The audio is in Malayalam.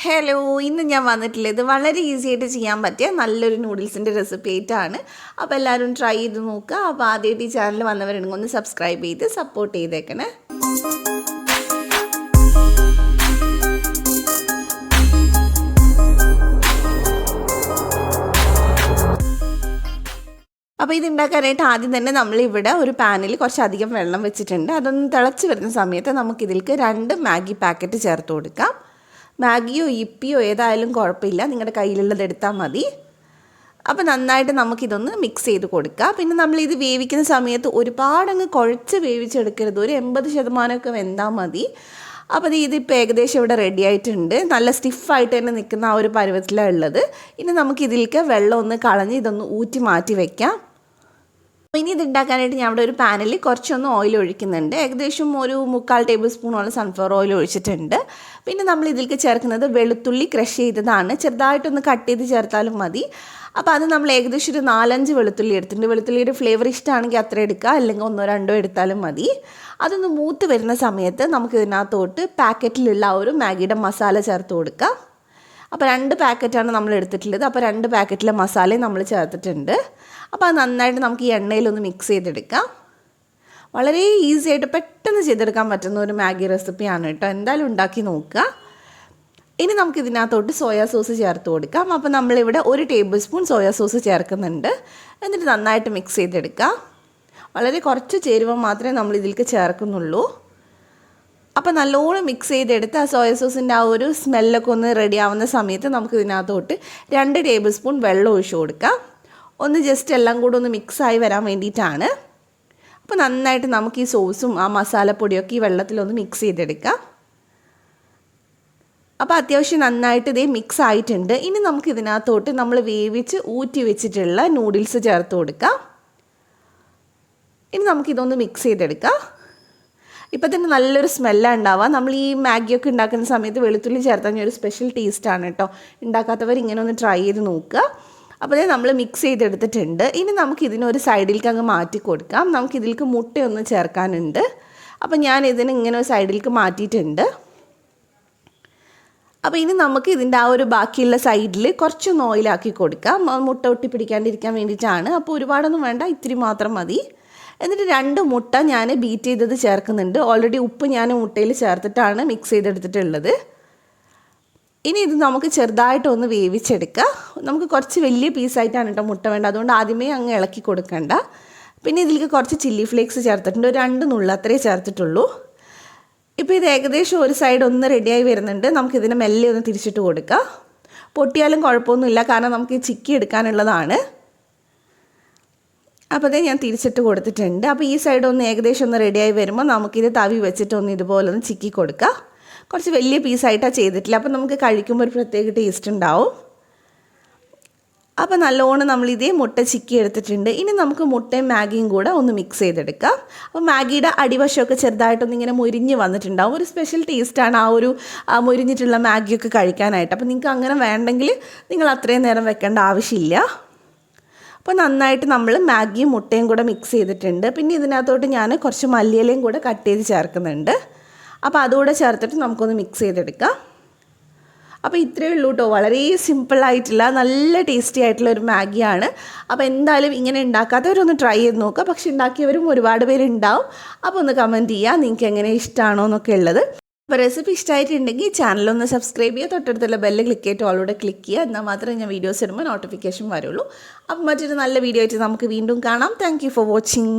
ഹലോ, ഇന്ന് ഞാൻ വന്നിട്ടുള്ളത് വളരെ ഈസി ആയിട്ട് ചെയ്യാൻ പറ്റിയ നല്ലൊരു നൂഡിൽസിൻ്റെ റെസിപ്പി ആയിട്ടാണ്. അപ്പോൾ എല്ലാവരും ട്രൈ ചെയ്ത് നോക്കുക. അപ്പോൾ ആദ്യമായിട്ട് ഈ ചാനൽ വന്നവരുണ്ടെങ്കിൽ ഒന്ന് സബ്സ്ക്രൈബ് ചെയ്ത് സപ്പോർട്ട് ചെയ്തേക്കണേ. അപ്പോൾ ഇത് ഉണ്ടാക്കാനായിട്ട് ആദ്യം തന്നെ നമ്മളിവിടെ ഒരു പാനിൽ കുറച്ചധികം വെള്ളം വെച്ചിട്ടുണ്ട്. അതൊന്ന് തിളച്ച് വരുന്ന സമയത്ത് നമുക്കിതിലേക്ക് 2 മാഗി പാക്കറ്റ് ചേർത്ത് കൊടുക്കാം. മാഗിയോ യിപ്പിയോ ഏതായാലും കുഴപ്പമില്ല, നിങ്ങളുടെ കയ്യിലുള്ളത് എടുത്താൽ മതി. അപ്പോൾ നന്നായിട്ട് നമുക്കിതൊന്ന് മിക്സ് ചെയ്ത് കൊടുക്കാം. പിന്നെ നമ്മളിത് വേവിക്കുന്ന സമയത്ത് ഒരുപാടങ്ങ് കുഴച്ച് വേവിച്ചെടുക്കരുത്, ഒരു 80% വെന്താൽ മതി. അപ്പോൾ ഇതിപ്പോൾ ഏകദേശം ഇവിടെ റെഡി ആയിട്ടുണ്ട്. നല്ല സ്റ്റിഫായിട്ട് തന്നെ നിൽക്കുന്ന ആ ഒരു പരുവത്തിലാണ് ഉള്ളത്. ഇനി നമുക്കിതിലേക്ക് വെള്ളം ഒന്ന് കളഞ്ഞ് ഇതൊന്ന് ഊറ്റി മാറ്റി വയ്ക്കാം. ഇനി ഇത് ഉണ്ടാക്കാനായിട്ട് ഞാൻ ഇവിടെ ഒരു പാനിൽ കുറച്ചൊന്ന് ഓയിൽ ഒഴിക്കുന്നുണ്ട്. ഏകദേശം ഒരു 3/4 ടേബിൾ സ്പൂണോളം സൺഫ്ലവർ ഓയിൽ ഒഴിച്ചിട്ടുണ്ട്. പിന്നെ നമ്മൾ ഇതിലേക്ക് ചേർക്കുന്നത് വെളുത്തുള്ളി ക്രഷ് ചെയ്തതാണ്. ചെറുതായിട്ടൊന്ന് കട്ട് ചെയ്ത് ചേർത്താലും മതി. അപ്പോൾ അത് നമ്മൾ ഏകദേശം ഒരു 4-5 വെളുത്തുള്ളി എടുത്തിട്ടുണ്ട്. വെളുത്തുള്ളിയുടെ ഫ്ലേവർ ഇഷ്ടമാണെങ്കിൽ അത്ര എടുക്കുക, അല്ലെങ്കിൽ 1-2 എടുത്താലും മതി. അതൊന്ന് മൂത്ത് വരുന്ന സമയത്ത് നമുക്കിതിനകത്തോട്ട് പാക്കറ്റിലുള്ള ഒരു മാഗിയുടെ മസാല ചേർത്ത് കൊടുക്കാം. അപ്പോൾ 2 പാക്കറ്റാണ് നമ്മൾ എടുത്തിട്ടുള്ളത്. അപ്പോൾ 2 പാക്കറ്റിലെ മസാലയും നമ്മൾ ചേർത്തിട്ടുണ്ട്. അപ്പോൾ അത് നന്നായിട്ട് നമുക്ക് ഈ എണ്ണയിലൊന്ന് മിക്സ് ചെയ്തെടുക്കാം. വളരെ ഈസി ആയിട്ട് പെട്ടെന്ന് ചെയ്തെടുക്കാൻ പറ്റുന്ന ഒരു മാഗി റെസിപ്പിയാണ് കേട്ടോ. എന്തായാലും ഉണ്ടാക്കി നോക്കുക. ഇനി നമുക്കിതിനകത്തോട്ട് സോയാ സോസ് ചേർത്ത് കൊടുക്കാം. അപ്പോൾ നമ്മളിവിടെ 1 ടേബിൾ സ്പൂൺ സോയാ സോസ് ചേർക്കുന്നുണ്ട്. എന്നിട്ട് നന്നായിട്ട് മിക്സ് ചെയ്തെടുക്കാം. വളരെ കുറച്ച് ചേരുവ മാത്രമേ നമ്മൾ ഇതിലേക്ക് ചേർക്കുന്നുള്ളൂ. അപ്പോൾ നല്ലോണം മിക്സ് ചെയ്തെടുത്ത് ആ സോയ സോസിൻ്റെ ആ ഒരു സ്മെല്ലൊക്കെ ഒന്ന് റെഡി ആവുന്ന സമയത്ത് നമുക്ക് ഇതിനകത്തോട്ട് 2 ടേബിൾ സ്പൂൺ വെള്ളം ഒഴിച്ച് കൊടുക്കാം. ഒന്ന് ജസ്റ്റ് എല്ലാം കൂടെ ഒന്ന് മിക്സായി വരാൻ വേണ്ടിയിട്ടാണ്. അപ്പോൾ നന്നായിട്ട് നമുക്ക് ഈ സോസും ആ മസാലപ്പൊടിയൊക്കെ ഈ വെള്ളത്തിലൊന്ന് മിക്സ് ചെയ്തെടുക്കാം. അപ്പോൾ അത്യാവശ്യം നന്നായിട്ട് ഇതേ മിക്സ് ആയിട്ടുണ്ട്. ഇനി നമുക്ക് ഇതിനകത്തോട്ട് നമ്മൾ വേവിച്ച് ഊറ്റി വെച്ചിട്ടുള്ള നൂഡിൽസ് ചേർത്ത് കൊടുക്കാം. ഇനി നമുക്കിതൊന്ന് മിക്സ് ചെയ്തെടുക്കാം. ഇപ്പോൾ തന്നെ നല്ലൊരു സ്മെല്ലാണ് ഉണ്ടാവുക. നമ്മൾ ഈ മാഗിയൊക്കെ ഉണ്ടാക്കുന്ന സമയത്ത് വെളുത്തുള്ളി ചേർത്താൽ ഒരു സ്പെഷ്യൽ ടേസ്റ്റാണ് കേട്ടോ. ഉണ്ടാക്കാത്തവർ ഇങ്ങനെ ഒന്ന് ട്രൈ ചെയ്ത് നോക്കുക. അപ്പോൾ നമ്മൾ മിക്സ് ചെയ്തെടുത്തിട്ടുണ്ട്. ഇനി നമുക്കിതിനൊരു സൈഡിലേക്ക് അങ്ങ് മാറ്റി കൊടുക്കാം. നമുക്കിതിലേക്ക് മുട്ടയൊന്ന് ചേർക്കാനുണ്ട്. അപ്പോൾ ഞാൻ ഇതിന് ഇങ്ങനെ ഒരു സൈഡിലേക്ക് മാറ്റിയിട്ടുണ്ട്. അപ്പോൾ ഇനി നമുക്ക് ഇതിൻ്റെ ആ ഒരു ബാക്കിയുള്ള സൈഡിൽ കുറച്ചൊന്ന് ഓയിലാക്കി കൊടുക്കാം. മുട്ട ഒട്ടി പിടിക്കാണ്ടിരിക്കാൻ വേണ്ടിയിട്ടാണ്. അപ്പോൾ ഒരുപാടൊന്നും വേണ്ട, ഇത്തിരി മാത്രം മതി. എന്നിട്ട് 2 മുട്ട ഞാൻ ബീറ്റ് ചെയ്തത് ചേർക്കുന്നുണ്ട്. ഓൾറെഡി ഉപ്പ് ഞാൻ മുട്ടയിൽ ചേർത്തിട്ടാണ് മിക്സ് ചെയ്തെടുത്തിട്ടുള്ളത്. ഇനി ഇത് നമുക്ക് ചെറുതായിട്ടൊന്ന് വേവിച്ചെടുക്കാം. നമുക്ക് കുറച്ച് വലിയ പീസായിട്ടാണ് കേട്ടോ മുട്ട വേണ്ട, അതുകൊണ്ട് ആദ്യമേ അങ്ങ് ഇളക്കി കൊടുക്കണ്ട. പിന്നെ ഇതിലേക്ക് കുറച്ച് ചില്ലി ഫ്ലേക്സ് ചേർത്തിട്ടുണ്ട്. ഒരു 2 നുള്ള് അത്രേ ചേർത്തിട്ടുള്ളൂ. ഇപ്പോൾ ഇത് ഏകദേശം ഒരു സൈഡ് ഒന്ന് റെഡിയായി വരുന്നുണ്ട്. നമുക്കിതിനെ മെല്ലെ ഒന്ന് തിരിച്ചിട്ട് കൊടുക്കാം. പൊട്ടിയാലും കുഴപ്പമൊന്നുമില്ല, കാരണം നമുക്ക് ചിക്കി എടുക്കാനുള്ളതാണ്. അപ്പോൾ ഞാൻ തിരിച്ചിട്ട് കൊടുത്തിട്ടുണ്ട്. അപ്പോൾ ഈ സൈഡ് ഒന്ന് ഏകദേശം ഒന്ന് റെഡിയായി വരുമ്പോൾ നമുക്കിത് തവി വെച്ചിട്ടൊന്ന് ഇതുപോലെ ഒന്ന് ചിക്കി കൊടുക്കുക. കുറച്ച് വലിയ പീസായിട്ടാണ് ചെയ്തിട്ടില്ല, അപ്പോൾ നമുക്ക് കഴിക്കുമ്പോൾ ഒരു പ്രത്യേക ടേസ്റ്റ് ഉണ്ടാവും. അപ്പോൾ നല്ലോണം നമ്മൾ ഇതേ മുട്ട ചിക്കി എടുത്തിട്ടുണ്ട്. ഇനി നമുക്ക് മുട്ടയും മാഗിയും കൂടെ ഒന്ന് മിക്സ് ചെയ്തെടുക്കാം. അപ്പോൾ മാഗിയുടെ അടിവശമൊക്കെ ചെറുതായിട്ടൊന്ന് ഇങ്ങനെ മുരിഞ്ഞ് വന്നിട്ടുണ്ടാവും. ഒരു സ്പെഷ്യൽ ടേസ്റ്റാണ് ആ ഒരു മുരിഞ്ഞിട്ടുള്ള മാഗിയൊക്കെ കഴിക്കാനായിട്ട്. അപ്പോൾ നിങ്ങൾക്ക് അങ്ങനെ വേണ്ടെങ്കിൽ നിങ്ങൾ അത്രയും നേരം വെക്കേണ്ട ആവശ്യമില്ല. അപ്പോൾ നന്നായിട്ട് നമ്മൾ മാഗിയും മുട്ടയും കൂടെ മിക്സ് ചെയ്തിട്ടുണ്ട്. പിന്നെ ഇതിനകത്തോട്ട് ഞാൻ കുറച്ച് മല്ലിയിലയും കൂടെ കട്ട് ചെയ്ത് ചേർക്കുന്നുണ്ട്. അപ്പോൾ അതുകൂടെ ചേർത്തിട്ട് നമുക്കൊന്ന് മിക്സ് ചെയ്തെടുക്കാം. അപ്പോൾ ഇത്രയേ ഉള്ളൂ കേട്ടോ. വളരെ സിമ്പിളായിട്ടുള്ള നല്ല ടേസ്റ്റി ആയിട്ടുള്ള ഒരു മാഗിയാണ്. അപ്പോൾ എന്തായാലും ഇങ്ങനെ ഉണ്ടാക്കാത്തവരൊന്ന് ട്രൈ ചെയ്ത് നോക്കുക. പക്ഷെ ഉണ്ടാക്കിയവരും ഒരുപാട് പേരുണ്ടാവും. അപ്പോൾ ഒന്ന് കമൻറ്റ് ചെയ്യുക നിങ്ങൾക്ക് എങ്ങനെ ഇഷ്ടമാണോ എന്നൊക്കെ ഉള്ളത്. അപ്പോൾ റെസിപ്പി ഇഷ്ടമായിട്ടുണ്ടെങ്കിൽ ചാനലൊന്ന് സബ്സ്ക്രൈബ് ചെയ്യുക. തൊട്ടടുത്തുള്ള ബെല്ല് ക്ലിക്ക് ചെയ്തിട്ട് ഓളോടെ ക്ലിക്ക് ചെയ്യുക. എന്നാൽ മാത്രമേ ഞാൻ വീഡിയോസ് ഇടുമ്പോൾ നോട്ടിഫിക്കേഷൻ വരുള്ളൂ. അപ്പോൾ മറ്റൊരു നല്ല വീഡിയോ ആയിട്ട് നമുക്ക് വീണ്ടും കാണാം. Thank you for watching.